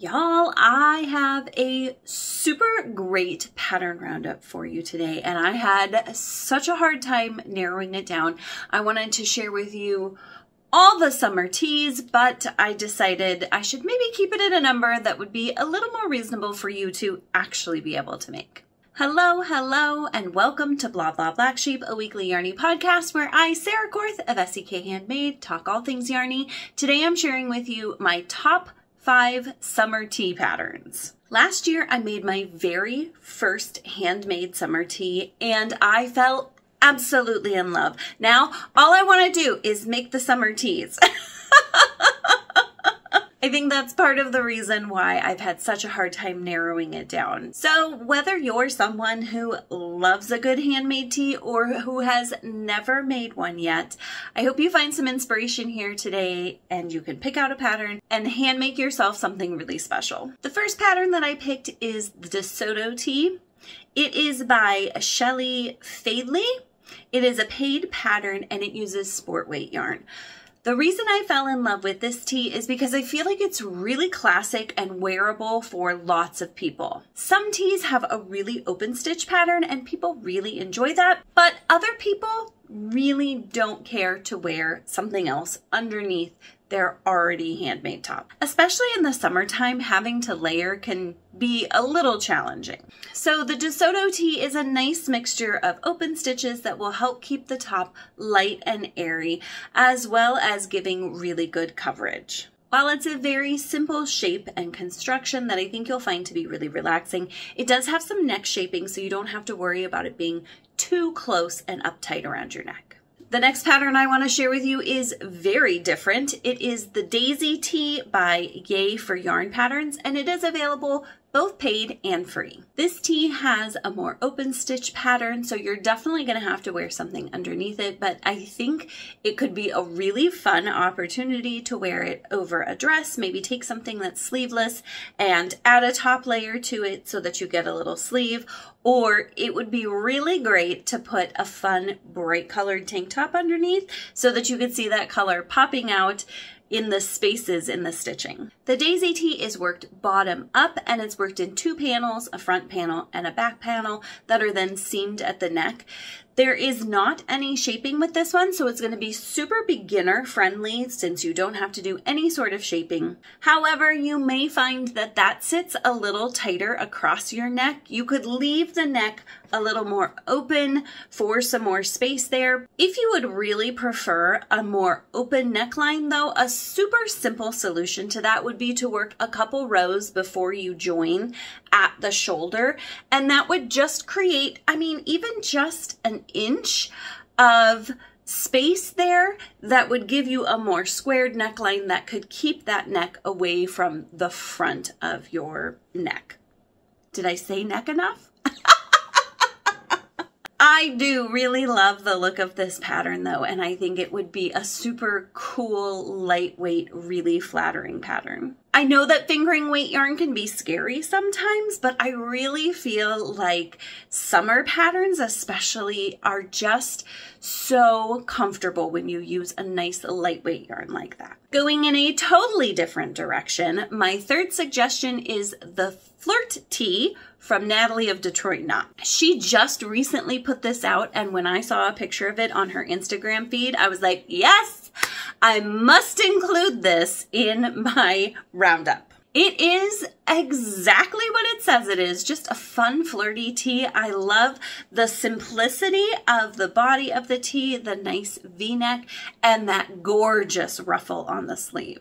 Y'all, I have a super great pattern roundup for you today, and I had such a hard time narrowing it down. I wanted to share with you all the summer tees, but I decided I should maybe keep it at a number that would be a little more reasonable for you to actually be able to make. Hello, and welcome to Blah Blah Black Sheep, a weekly yarny podcast where I, Sarah Korth of SEK Handmade, talk all things yarny. Today I'm sharing with you my top 5 summer tee patterns. Last year I made my very first handmade summer tee and I fell absolutely in love. Now all I want to do is make the summer tees. I think that's part of the reason why I've had such a hard time narrowing it down. So whether you're someone who loves a good handmade tee or who has never made one yet, I hope you find some inspiration here today and you can pick out a pattern and hand make yourself something really special. The first pattern that I picked is the DeSoto Tee. It is by Shelley Fadley. It is a paid pattern and it uses sport weight yarn. The reason I fell in love with this tee is because I feel like it's really classic and wearable for lots of people. Some tees have a really open stitch pattern and people really enjoy that, but other people really don't care to wear something else underneath their already handmade top. Especially in the summertime, having to layer can be a little challenging. So the DeSoto Tee is a nice mixture of open stitches that will help keep the top light and airy, as well as giving really good coverage. While it's a very simple shape and construction that I think you'll find to be really relaxing, it does have some neck shaping so you don't have to worry about it being too close and uptight around your neck. The next pattern I want to share with you is very different. It is the Daisy Tee by Yay for Yarn Patterns, and it is available both paid and free. This tee has a more open stitch pattern, so you're definitely going to have to wear something underneath it, but I think it could be a really fun opportunity to wear it over a dress, maybe take something that's sleeveless and add a top layer to it so that you get a little sleeve, or it would be really great to put a fun bright colored tank top underneath so that you could see that color popping out in the spaces in the stitching. The Daisy Tee is worked bottom up and it's worked in 2 panels, a front panel and a back panel that are then seamed at the neck. There is not any shaping with this one, so it's going to be super beginner friendly since you don't have to do any sort of shaping. However, you may find that that sits a little tighter across your neck. You could leave the neck a little more open for some more space there. If you would really prefer a more open neckline though, a super simple solution to that would be to work a couple rows before you join at the shoulder, and that would just create, I mean, even just an inch of space there that would give you a more squared neckline that could keep that neck away from the front of your neck. Did I say neck enough? I do really love the look of this pattern though, and I think it would be a super cool, lightweight, really flattering pattern. I know that fingering weight yarn can be scary sometimes, but I really feel like summer patterns especially are just so comfortable when you use a nice lightweight yarn like that. Going in a totally different direction, my third suggestion is the Flirt Tee from Natalie of Detroit Knot. She just recently put this out, and when I saw a picture of it on her Instagram feed, I was like, yes, I must include this in my roundup. It is exactly what it says it is, just a fun flirty tee. I love the simplicity of the body of the tee, the nice V-neck, and that gorgeous ruffle on the sleeve.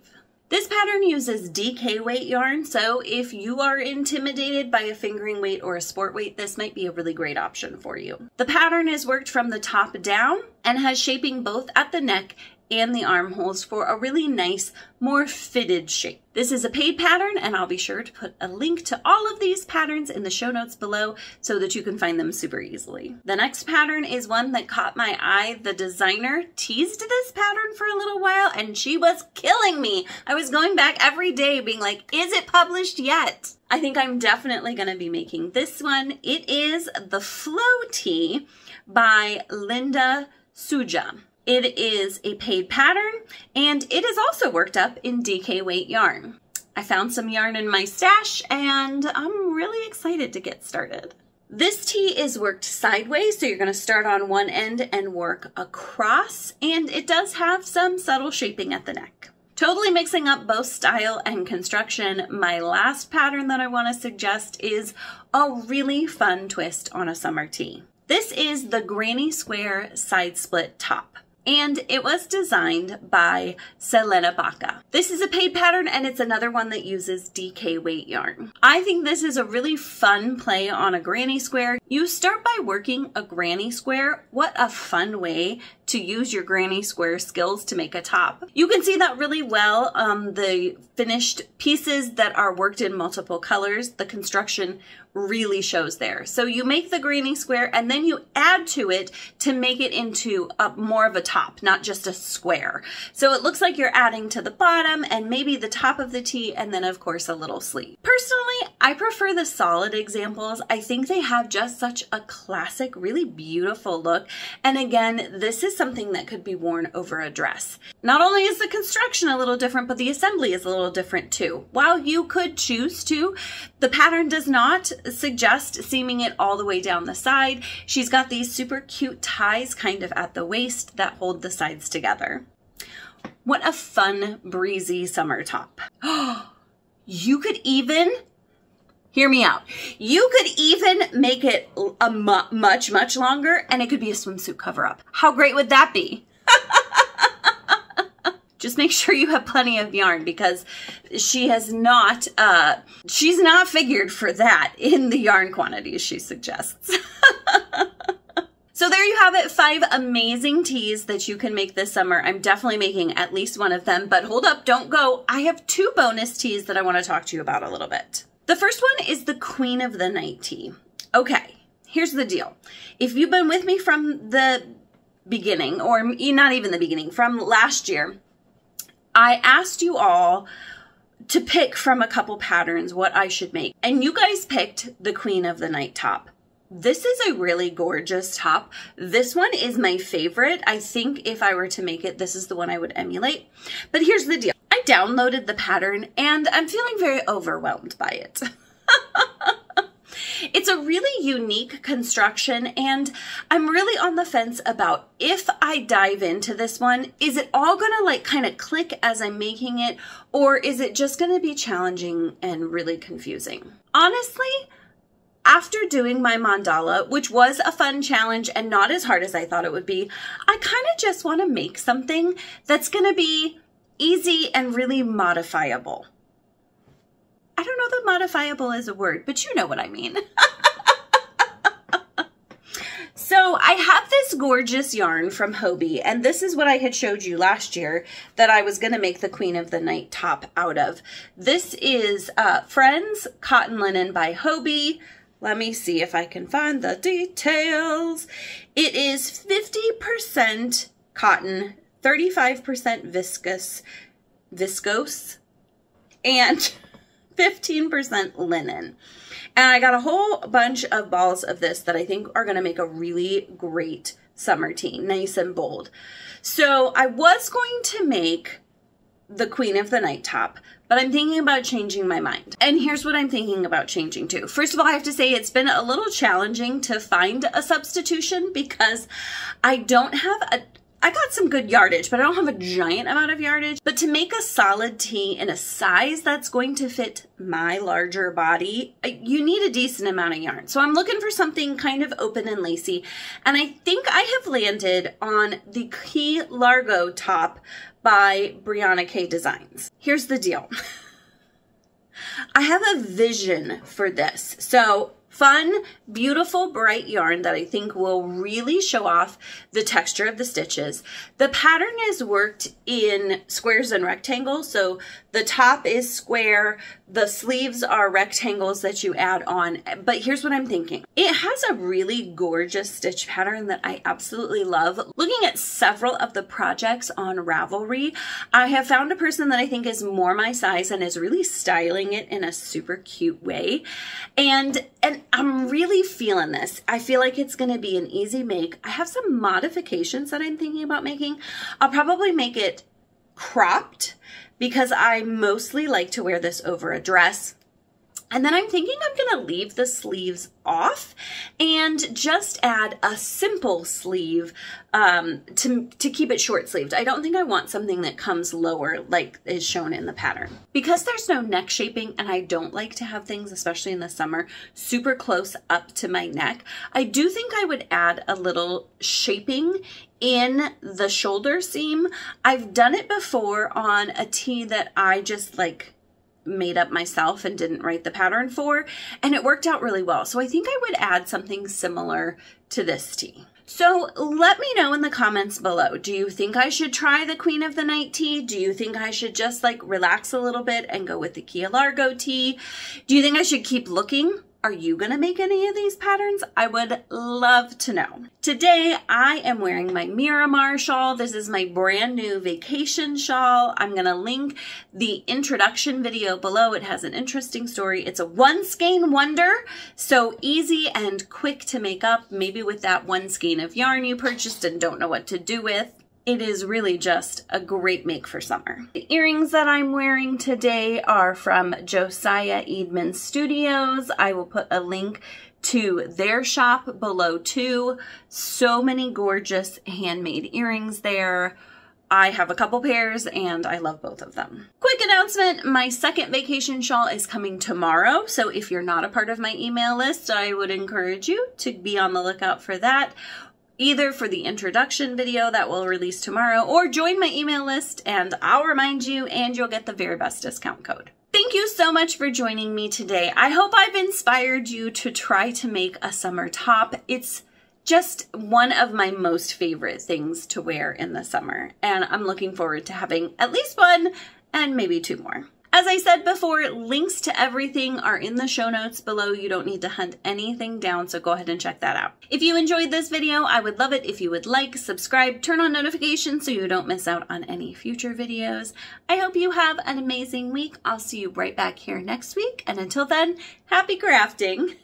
This pattern uses DK weight yarn, so if you are intimidated by a fingering weight or a sport weight, this might be a really great option for you. The pattern is worked from the top down and has shaping both at the neck and the armholes for a really nice, more fitted shape. This is a paid pattern, and I'll be sure to put a link to all of these patterns in the show notes below so that you can find them super easily. The next pattern is one that caught my eye. The designer teased this pattern for a little while, and she was killing me. I was going back every day being like, is it published yet? I think I'm definitely going to be making this one. It is the Flow Tee by Linda Suja. It is a paid pattern, and it is also worked up in DK weight yarn. I found some yarn in my stash and I'm really excited to get started. This tee is worked sideways, so you're going to start on one end and work across, and it does have some subtle shaping at the neck. Totally mixing up both style and construction, my last pattern that I want to suggest is a really fun twist on a summer tee. This is the Granny Square Side Split Top, and it was designed by Selena Baca. This is a paid pattern, and it's another one that uses DK weight yarn. I think this is a really fun play on a granny square. You start by working a granny square. What a fun way to use your granny square skills to make a top. You can see that really well on the finished pieces that are worked in multiple colors. The construction really shows there. So you make the granny square and then you add to it to make it into more of a top, not just a square. So it looks like you're adding to the bottom and maybe the top of the tee, and then of course a little sleeve. Personally, I prefer the solid examples. I think they have just such a classic, really beautiful look. And again, this is something that could be worn over a dress. Not only is the construction a little different, but the assembly is a little different too. While you could choose to, the pattern does not suggest seaming it all the way down the side. She's got these super cute ties kind of at the waist that hold the sides together. What a fun, breezy summer top. You could even, hear me out, you could even make it a much, much longer and it could be a swimsuit cover-up. How great would that be? Just make sure you have plenty of yarn because she has not, she's not figured for that in the yarn quantities she suggests. So there you have it, 5 amazing tees that you can make this summer. I'm definitely making at least one of them, but hold up, don't go. I have 2 bonus tees that I want to talk to you about a little bit. The first one is the Queen of the Night tee. Okay, here's the deal. If you've been with me from the beginning, or not even the beginning, from last year, I asked you all to pick from a couple patterns what I should make, and you guys picked the Queen of the Night top. This is a really gorgeous top. This one is my favorite. I think if I were to make it, this is the one I would emulate. But here's the deal. I downloaded the pattern and I'm feeling very overwhelmed by it. It's a really unique construction and I'm really on the fence about if I dive into this one, is it all gonna like kind of click as I'm making it, or is it just gonna be challenging and really confusing? Honestly, after doing my mandala, which was a fun challenge and not as hard as I thought it would be, I kind of just want to make something that's going to be easy and really modifiable. I don't know that modifiable is a word, but you know what I mean. So I have this gorgeous yarn from Hobbii, and this is what I had showed you last year that I was going to make the Queen of the Night top out of. This is Friends Cotton Linen by Hobbii. Let me see if I can find the details. It is 50% cotton, 35% viscose, and 15% linen. And I got a whole bunch of balls of this that I think are going to make a really great summer tee, nice and bold. So I was going to make the Queen of the Night top, but I'm thinking about changing my mind. And here's what I'm thinking about changing to. First of all, I have to say it's been a little challenging to find a substitution because I don't have I got some good yardage, but I don't have a giant amount of yardage. But to make a solid tee in a size that's going to fit my larger body, you need a decent amount of yarn. So I'm looking for something kind of open and lacy. And I think I have landed on the Key Largo top by Brianna K Designs. Here's the deal. I have a vision for this. So fun, beautiful, bright yarn that I think will really show off the texture of the stitches. The pattern is worked in squares and rectangles. So the top is square, the sleeves are rectangles that you add on. But here's what I'm thinking. It has a really gorgeous stitch pattern that I absolutely love. Looking at several of the projects on Ravelry, I have found a person that I think is more my size and is really styling it in a super cute way. And I'm really feeling this. I feel like it's going to be an easy make. I have some modifications that I'm thinking about making. I'll probably make it cropped because I mostly like to wear this over a dress. And then I'm thinking I'm going to leave the sleeves off and just add a simple sleeve to keep it short sleeved. I don't think I want something that comes lower like is shown in the pattern. Because there's no neck shaping and I don't like to have things, especially in the summer, super close up to my neck, I do think I would add a little shaping in the shoulder seam. I've done it before on a tee that I just like made up myself and didn't write the pattern for, and it worked out really well. So I think I would add something similar to this tee. So let me know in the comments below. Do you think I should try the Queen of the Night tee? Do you think I should just like relax a little bit and go with the Kia Largo tee? Do you think I should keep looking? Are you going to make any of these patterns? I would love to know. Today, I am wearing my Miramar shawl. This is my brand new vacation shawl. I'm going to link the introduction video below. It has an interesting story. It's a one skein wonder, so easy and quick to make up, maybe with that one skein of yarn you purchased and don't know what to do with. It is really just a great make for summer. The earrings that I'm wearing today are from Josiah Eidman Studios. I will put a link to their shop below too. So many gorgeous handmade earrings there. I have a couple pairs and I love both of them. Quick announcement, my second vacation shawl is coming tomorrow. So if you're not a part of my email list, I would encourage you to be on the lookout for that, either for the introduction video that will release tomorrow or join my email list and I'll remind you and you'll get the very best discount code. Thank you so much for joining me today. I hope I've inspired you to try to make a summer top. It's just one of my most favorite things to wear in the summer, and I'm looking forward to having at least one and maybe two more. As I said before, links to everything are in the show notes below. You don't need to hunt anything down, so go ahead and check that out. If you enjoyed this video, I would love it if you would like, subscribe, turn on notifications so you don't miss out on any future videos. I hope you have an amazing week. I'll see you right back here next week, and until then, happy crafting!